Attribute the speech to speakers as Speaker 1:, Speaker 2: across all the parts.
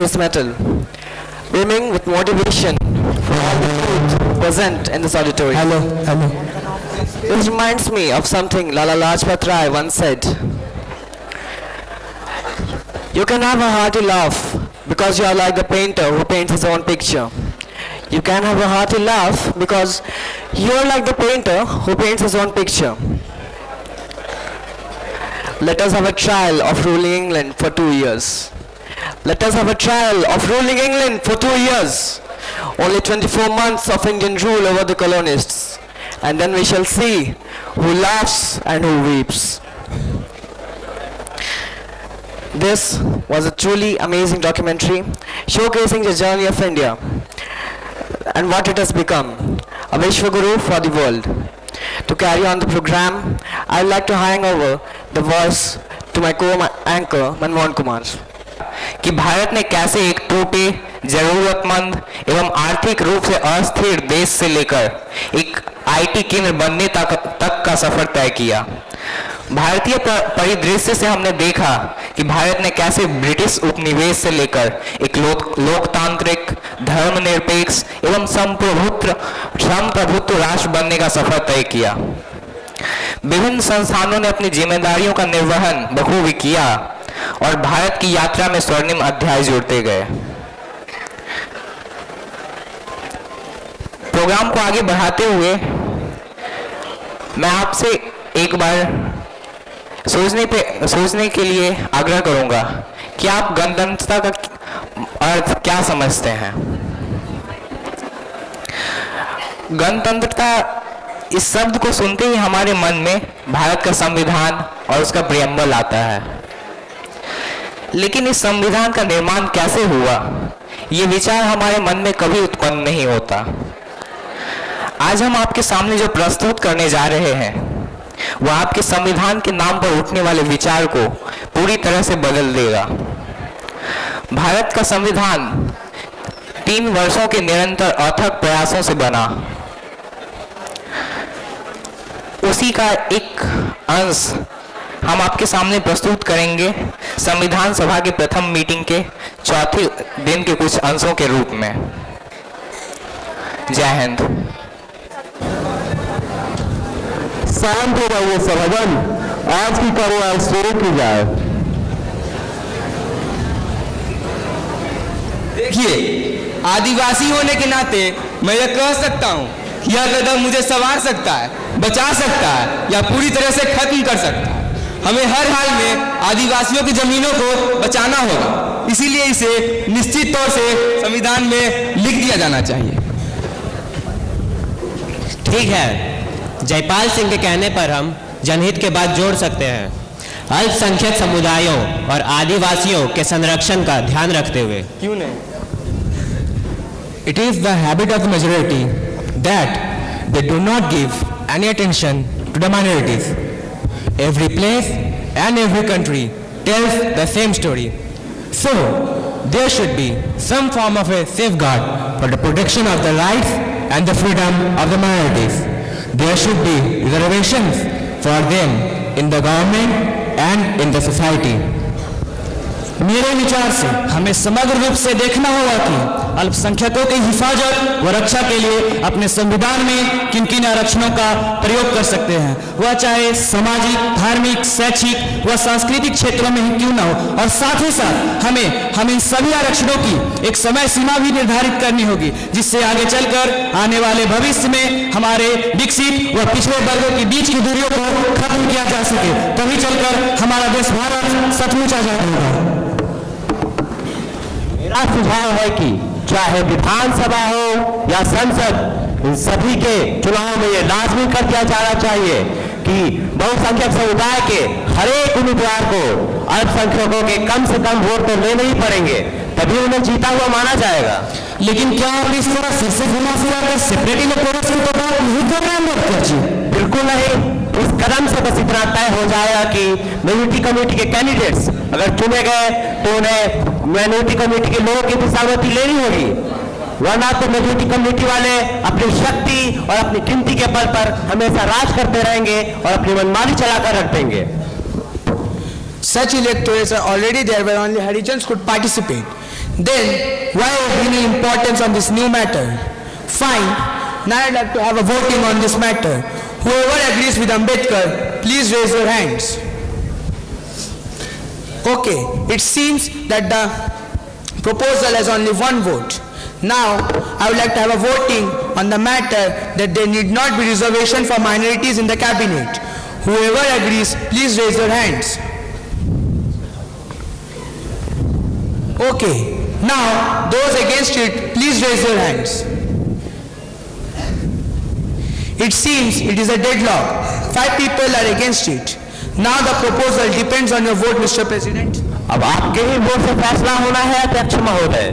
Speaker 1: This metal, brimming with motivation for all the youth present in this auditorium.
Speaker 2: Hello.
Speaker 1: This reminds me of something Lala Lajpat Rai once said. You can have a hearty laugh because you are like the painter who paints his own picture. You can have a hearty laugh because you are like the painter who paints his own picture. Let us have a trial of ruling England for 2 years. Let us have a trial of ruling England for 2 years. Only 24 months of Indian rule over the colonists. And then we shall see who laughs and who weeps. This was a truly amazing documentary showcasing the journey of India and what it has become, a Vishwaguru for the world. To carry on the program, I would like to hand over the voice to my co-anchor Manmohan Kumar.
Speaker 3: कि भारत ने कैसे एक टूटे, जरूरतमंद एवं आर्थिक रूप से अस्थिर देश से लेकर एक आईटी केंद्र बनने तक का सफर तय किया। भारतीय परिदृश्य से हमने देखा कि भारत ने कैसे ब्रिटिश उपनिवेश से लेकर एक लोकतांत्रिक, धर्मनिरपेक्ष एवं संप्रभुत्व राष्ट्र बनने का सफर तय किया। विभिन्न संस्थानों ने अपनी जिम्मेदारियों का निर्वहन बखूबी किया और भारत की यात्रा में स्वर्णिम अध्याय जुड़ते गए। प्रोग्राम को आगे बढ़ाते हुए मैं आपसे एक बार सोचने के लिए आग्रह करूंगा कि आप गणतंत्रता का अर्थ क्या समझते हैं। गणतंत्रता इस शब्द को सुनते ही हमारे मन में भारत का संविधान और उसका प्रियम्बल आता है, लेकिन इस संविधान का निर्माण कैसे हुआ, ये विचार हमारे मन में कभी उत्पन्न नहीं होता। आज हम आपके सामने जो प्रस्तुत करने जा रहे हैं वह आपके संविधान के नाम पर उठने वाले विचार को पूरी तरह से बदल देगा। भारत का संविधान 3 वर्षों के निरंतर अथक प्रयासों से बना। उसी का एक अंश हम आपके सामने प्रस्तुत करेंगे संविधान सभा की प्रथम मीटिंग के चौथे दिन के कुछ अंशों के रूप में। जय हिंद।
Speaker 2: शांत हो जाइए सभागण, आज की कार्यवाही शुरू की जाए।
Speaker 4: देखिए, आदिवासी होने के नाते मैं यह कह सकता हूं कि यह कदम मुझे संवार सकता है, बचा सकता है या पूरी तरह से खत्म कर सकता है। हमें हर हाल में आदिवासियों की जमीनों को बचाना होगा, इसीलिए इसे निश्चित तौर से संविधान में लिख दिया जाना चाहिए।
Speaker 5: ठीक है, जयपाल सिंह के कहने पर हम जनहित के बात जोड़ सकते हैं। अल्पसंख्यक समुदायों और आदिवासियों के संरक्षण का ध्यान रखते हुए।
Speaker 4: क्यों नहीं?
Speaker 2: It is the habit of the majority that they do not give any attention to the minorities. Every place and every country tells the same story. So, there should be some form of a safeguard for the protection of the rights and the freedom of the minorities. There should be reservations for them in the government and in the society.
Speaker 6: मेरे विचार से हमें समग्र रूप से देखना होगा कि अल्पसंख्यकों की हिफाजत व रक्षा के लिए अपने संविधान में किन किन आरक्षणों का प्रयोग कर सकते हैं, वह चाहे सामाजिक, धार्मिक, शैक्षिक व सांस्कृतिक क्षेत्रों में ही क्यों न हो। और साथ ही साथ हम इन सभी आरक्षणों की एक समय सीमा भी निर्धारित करनी होगी, जिससे आगे चलकर आने वाले भविष्य में हमारे विकसित व पिछड़े वर्गों के बीच की दूरियों को खत्म किया जा सके, तभी चलकर हमारा देश भारत सचमुच आजाद होगा।
Speaker 2: मेरा सुझाव है कि चाहे विधानसभा हो या संसद, इन सभी के चुनाव में ये लाजमी कर दिया जाना चाहिए कि बहुसंख्यक समुदाय के हर एक उम्मीदवार को अल्पसंख्यकों के कम से कम वोट तो लेने ही पड़ेंगे, तभी उन्हें जीता हुआ माना जाएगा।
Speaker 6: लेकिन क्या आप इस तरह फिर से घुमा फिरा कर सेपरेट इलेक्टोरल्स की तो बात नहीं कर रहे हैं?
Speaker 2: बिल्कुल नहीं। इस कदम से बस इतना तय हो जाएगा कि माइनॉरिटी कम्युनिटी के कैंडिडेट्स अगर चुने गए तो उन्हें माइनॉरिटी कम्युनिटी के लोगों की भी सहमति लेनी होगी, वरना तो मेजॉरिटी कम्युनिटी वाले अपनी शक्ति और अपनी गिनती के बल पर हमेशा राज करते रहेंगे और अपनी मनमानी चलाकर रख देंगे।
Speaker 6: Such electorates are already there where only Harijans could participate.
Speaker 4: Then why any importance on this new matter? Fine. Now I'd like to have a voting on this matter. Whoever agrees with Ambedkar, please raise your hands. Okay, it seems that the proposal has only one vote. Now, I would like to have a voting on the matter that there need not be reservation for minorities in the cabinet. Whoever agrees, please raise your hands. Okay, now those against it, please raise your hands. It seems it is a deadlock. 5 people are against it. Now the proposal depends on your vote, Mr. President.
Speaker 1: अब आपके ही vote से फैसला होना है अध्यक्ष महोदय।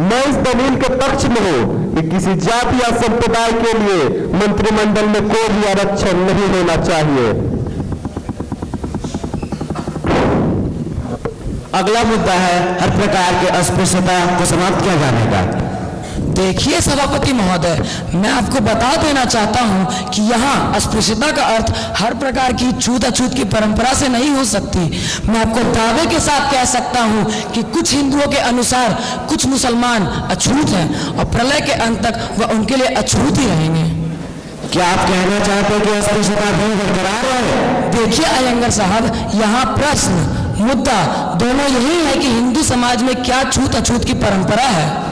Speaker 7: मैं इस दलील के पक्ष में हूँ कि किसी जाति या संप्रदाय के लिए मंत्रिमंडल में कोई भी आरक्षण नहीं होना चाहिए।
Speaker 6: अगला मुद्दा है हर प्रकार के अस्पृश्यता को समाप्त किया जाने का।
Speaker 8: देखिए सभापति महोदय, मैं आपको बता देना चाहता हूं कि यहाँ अस्पृश्यता का अर्थ हर प्रकार की छूत अछूत की परंपरा से नहीं हो सकती। मैं आपको दावे के साथ कह सकता हूं कि कुछ हिंदुओं के अनुसार कुछ मुसलमान अछूत हैं और प्रलय के अंत तक वह उनके लिए अछूत ही रहेंगे।
Speaker 6: क्या आप कहना चाहते हैं कि अस्पृश्यता भी बरकरार है?
Speaker 8: देखिए अयंगर साहब, यहाँ प्रश्न मुद्दा दोनों यही है कि हिंदू समाज में क्या छूत अछूत की परंपरा है।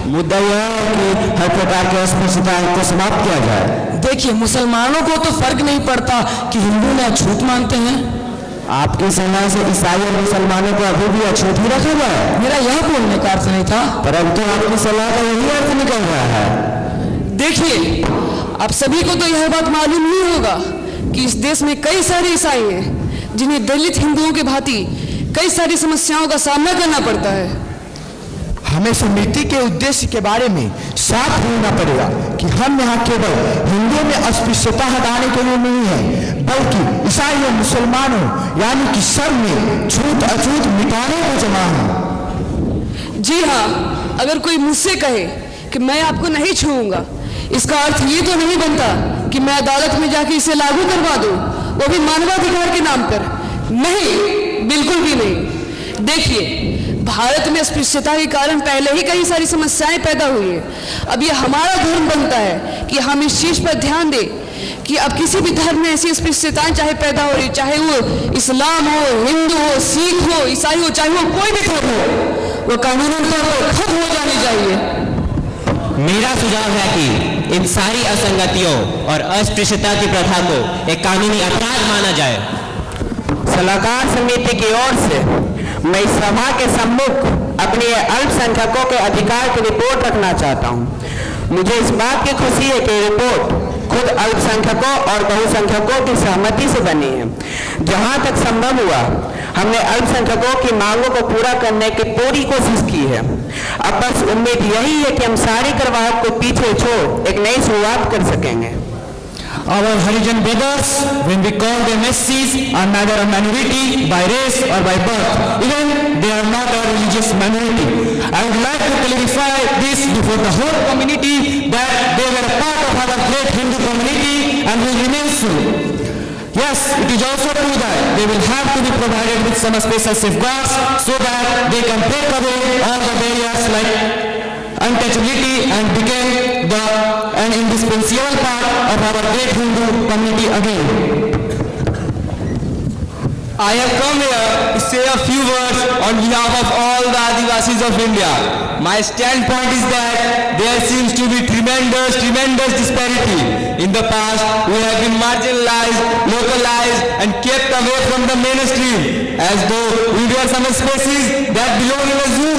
Speaker 6: मुद्दा यह है कि हर प्रकार के अस्पृश्यता को समाप्त किया जाए।
Speaker 8: देखिए, मुसलमानों को तो फर्क नहीं पड़ता कि हिंदू ने अछूत मानते हैं।
Speaker 6: आपकी सलाह से ईसाई और मुसलमानों को अभी भी अछूत ही रखा जाए?
Speaker 8: मेरा यह बोलने का अर्थ नहीं था,
Speaker 6: परंतु आपकी सलाह का यही अर्थ निकल रहा है।
Speaker 9: देखिए, आप सभी को तो यह बात मालूम ही होगा कि इस देश में कई सारे ईसाई हैं जिन्हें दलित हिंदुओं के भांति कई सारी समस्याओं का सामना करना पड़ता है।
Speaker 4: हमें समिति के उद्देश्य के बारे में साफ होना पड़ेगा कि हम यहाँ केवल हिंदुओं में अस्पृश्यता हटाने के लिए नहीं है, बल्कि ईसाई और मुसलमानों यानी कि सब में छूत अछूत मिटाने को जमा है।
Speaker 9: जी हाँ, अगर कोई मुझसे कहे कि मैं आपको नहीं छूऊंगा, इसका अर्थ ये तो नहीं बनता कि मैं अदालत में जाके इसे लागू करवा दूं, वो भी मानवाधिकार के नाम पर। नहीं, बिल्कुल भी नहीं। देखिए, भारत में अस्पृश्यता के कारण पहले ही कई सारी समस्याएं पैदा हुई है। अब ये हमारा धर्म बनता है कि हम इस चीज पर ध्यान दें कि अब किसी भी धर्म में ऐसी अस्पृश्यताएं चाहे पैदा हो रही, चाहे वो इस्लाम हो, हिंदू हो, सिख हो, ईसाई हो, चाहे वो कोई भी धर्म हो, वो कानूनन तौर पर खत्म हो जानी चाहिए।
Speaker 5: मेरा सुझाव है कि इन सारी असंगतियों और अस्पृश्यता की प्रथा को एक कानूनी अपराध माना जाए।
Speaker 1: सलाहकार समिति की ओर से मैं इस सभा के सम्मुख अपने अल्पसंख्यकों के अधिकार की रिपोर्ट रखना चाहता हूं। मुझे इस बात की खुशी है कि रिपोर्ट खुद अल्पसंख्यकों और बहुसंख्यकों की सहमति से बनी है। जहां तक संभव हुआ, हमने अल्पसंख्यकों की मांगों को पूरा करने की पूरी कोशिश की है। अब बस उम्मीद यही है कि हम सारी करवाहट को पीछे छोड़ एक नई शुरुआत कर सकेंगे।
Speaker 6: Our Harijan brothers, when we call them SCs, are neither a minority by race or by birth. Even they are not a religious minority. I would like to clarify this before the whole community that they were a part of our great Hindu community and will remain so. Yes, it is also true that they will have to be provided with some special safeguards so that they can take away all the barriers like untouchability and became an indispensable part of our great Hindu community again.
Speaker 4: I have come here to say a few words on behalf of all the Adivasis of India. My standpoint is that there seems to be tremendous disparity. In the past, we have been marginalized, localized, and kept away from the mainstream, as though we were some species that belong in a zoo.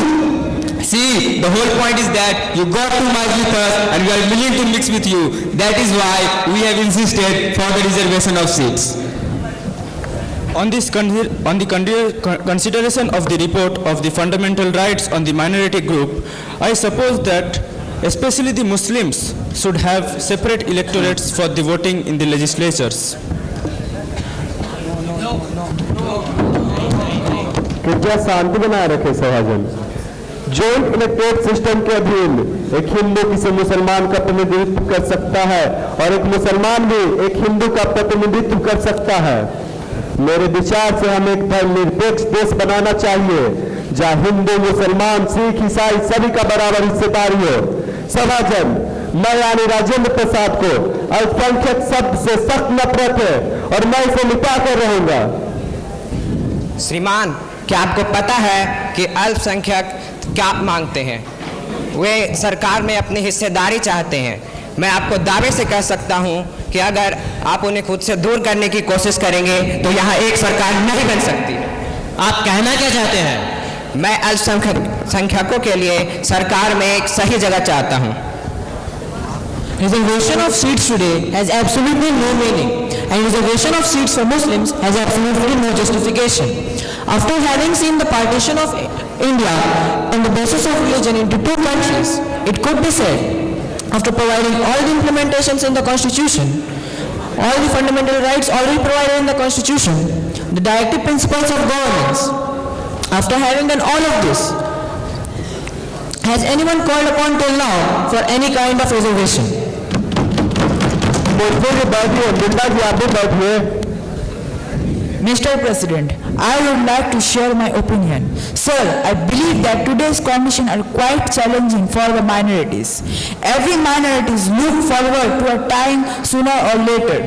Speaker 4: See, the whole point is that you got to merge with us and we are willing to mix with you. That is why we have insisted for the reservation of seats.
Speaker 6: On the consideration of the report of the fundamental rights on the minority group, I suppose that especially the Muslims should have separate electorates for the voting in the legislatures.
Speaker 7: कृपया शांति बनाए रखें सभाजन। Joint electorate system के अधीन एक हिंदू किसी मुसलमान का प्रतिनिधित्व कर सकता है और एक मुसलमान भी एक हिंदू का प्रतिनिधित्व कर सकता है। मेरे विचार से हमें एक धर्मनिरपेक्ष देश बनाना चाहिए जहां हिंदू, मुसलमान, सिख, ईसाई सभी का बराबर हिस्सेदारी हो। सभाजन, मैं यानी राजेंद्र प्रसाद को अल्पसंख्यक शब्द से सख्त नफरत है और मैं इसे मिटा कर रहूंगा।
Speaker 10: श्रीमान, क्या आपको पता है कि अल्पसंख्यक क्या मांगते हैं? वे सरकार में अपनी हिस्सेदारी चाहते हैं। मैं आपको दावे से कह सकता हूं कि अगर आप उन्हें खुद से दूर करने की कोशिश करेंगे तो यहाँ एक सरकार नहीं बन सकती।
Speaker 5: आप कहना क्या चाहते हैं?
Speaker 10: मैं अल्पसंख्यकों के लिए सरकार में एक सही जगह चाहता हूँ।
Speaker 8: Reservation of seats today has absolutely no meaning, and reservation of seats for Muslims has absolutely no justification. After having seen the partition of India on the basis of religion into two countries, it could be said, after providing all the implementations in the Constitution, all the fundamental rights already provided in the Constitution, the directive principles of governance, after having done all of this, has anyone called upon till now for any kind of reservation? Mr. President, I would like to share my opinion. Sir, I believe that today's conditions are quite challenging for the minorities. Every minorities look forward to a time sooner or later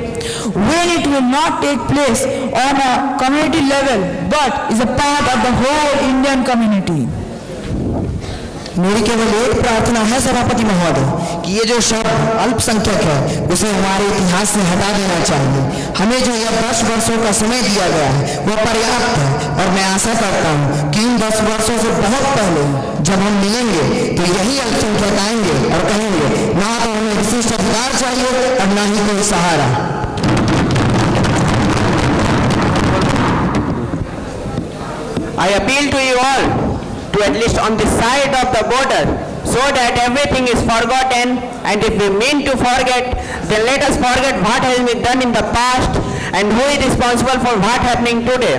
Speaker 8: when it will not take place on a community level but is a part of the whole Indian community. मेरी केवल एक प्रार्थना है सभापति महोदय कि ये जो शब्द अल्पसंख्यक है उसे हमारे इतिहास से हटा देना चाहिए। हमें जो यह 10 वर्षों का समय दिया गया है वह पर्याप्त है और मैं आशा करता हूँ कि इन 10 वर्षों से बहुत पहले जब हम मिलेंगे तो यही अल्पसंख्यक आएंगे और कहेंगे ना तो हमें विशिष्ट अधिकार चाहिए और ना ही कोई सहारा।
Speaker 1: I appeal to you all to at least on the side of the border so that everything is forgotten, and if we mean to forget, then let us forget what has been done in the past and who is responsible for what happening today.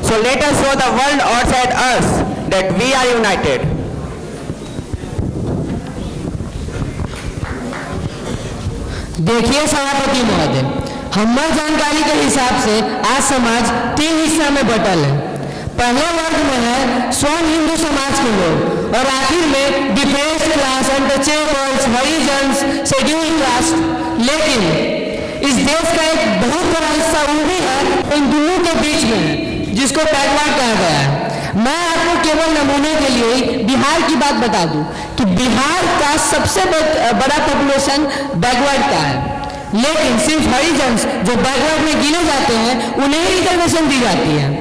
Speaker 1: So let us show the world outside us that we are united.
Speaker 8: देखिए सभापति महोदय, हमारी जानकारी के हिसाब से आज समाज 3 हिस्सा में बटल है। पहले वर्ग में है स्वयं हिंदू समाज के लोग और आखिर में defence class, untouchables, Harijans, schedule caste. लेकिन इस देश का एक बहुत बड़ा हिस्सा वो भी है इन दोनों के बीच में जिसको बैकवर्ड कहा गया है। मैं आपको केवल नमूने के लिए बिहार की बात बता दूं कि बिहार का सबसे बड़ा पॉपुलेशन बैकवर्ड का है, लेकिन सिर्फ हरिजन्स जो बैकवर्ड में गिने जाते हैं उन्हें ही रिजर्वेशन दी जाती है।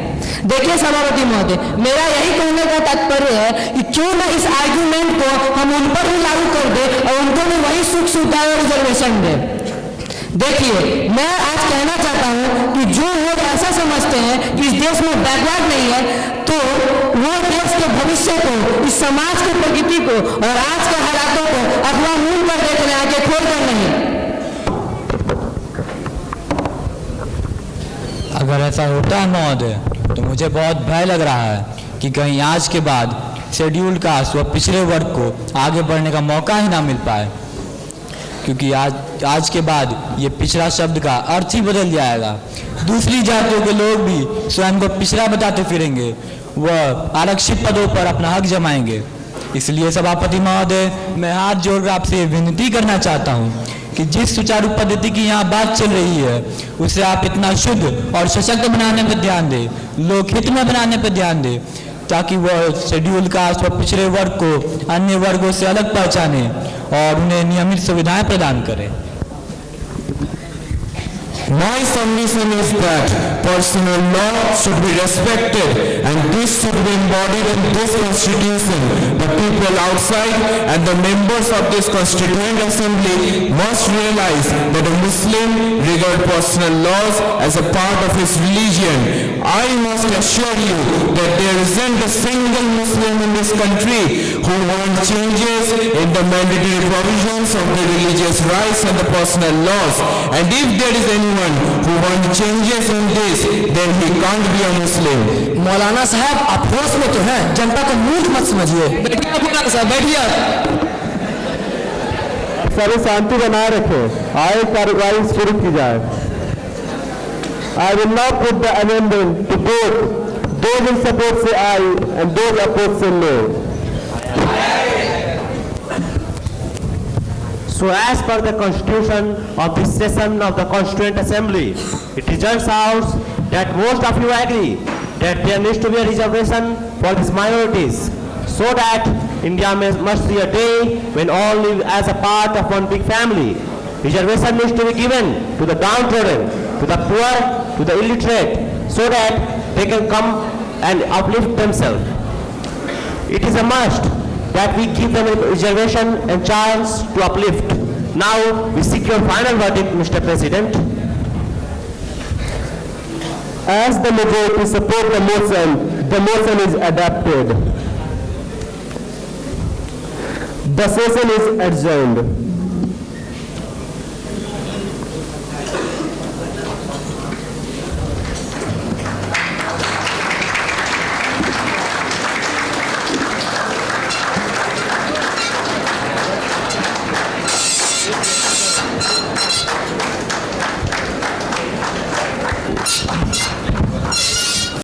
Speaker 8: देखिए सभापति महोदय, मेरा यही कहने का तात्पर्य है कि क्यों न इस आर्ग्यूमेंट को हम उन पर ही लागू कर दें और उनको भी वही सुख सुविधा और रिजर्वेशन दें। देखिए, मैं आज कहना चाहता हूं कि जो लोग ऐसा समझते हैं कि इस देश में बैकवर्ड नहीं है तो वो देश के भविष्य को, इस समाज की प्रगति को और आज के हालातों को अथवा मूल पर देख रहे हैं, आगे खोल कर नहीं।
Speaker 6: अगर ऐसा होता है महोदय तो मुझे बहुत भय लग रहा है कि कहीं आज के बाद शेड्यूल्ड कास्ट व पिछड़े वर्ग को आगे बढ़ने का मौका ही ना मिल पाए, क्योंकि आज के बाद ये पिछड़ा शब्द का अर्थ ही बदल जाएगा। दूसरी जातियों के लोग भी स्वयं को पिछड़ा बताते फिरेंगे, वह आरक्षित पदों पर अपना हक जमाएंगे। इसलिए सभापति महोदय, मैं हाथ जोड़कर आपसे विनती करना चाहता हूँ कि जिस सुचारू पद्धति की यहाँ बात चल रही है उसे आप इतना शुद्ध और सशक्त बनाने पर ध्यान दें, लोकहित में बनाने पर ध्यान दें, ताकि वह शेड्यूल कास्ट व पिछड़े वर्ग को अन्य वर्गों से अलग पहचाने और उन्हें नियमित सुविधाएं प्रदान करें।
Speaker 11: My submission is that personal law should be respected and this should be embodied in this constitution. The people outside and the members of this constituent assembly must realize that a Muslim regard personal laws as a part of his religion. I must assure you that there isn't a single Muslim in this country who wants changes in the mandatory provisions of the religious rights and the personal laws. And if there is anyone who wants changes in this, then he can't be a Muslim.
Speaker 8: मौलाना साहब, आप होश में तो हैं, जनता को मूर्ख मत समझिए। बैठिए।
Speaker 7: सभी शांति बनाए रखें, आए कार्रवाई शुरू की जाए। I will now put the amendment to vote. Those in support say aye and those opposed say no.
Speaker 12: So as per the constitution of this session of the Constituent Assembly, it results out that most of you agree that there needs to be a reservation for these minorities, so that India must see a day when all live as a part of one big family. Reservation needs to be given to the downtrodden, to the poor, to the illiterate, so that they can come and uplift themselves. It is a must that we give them a reservation and chance to uplift. Now we seek your final verdict, Mr. President.
Speaker 7: As the majority support the motion is adopted. The session is adjourned.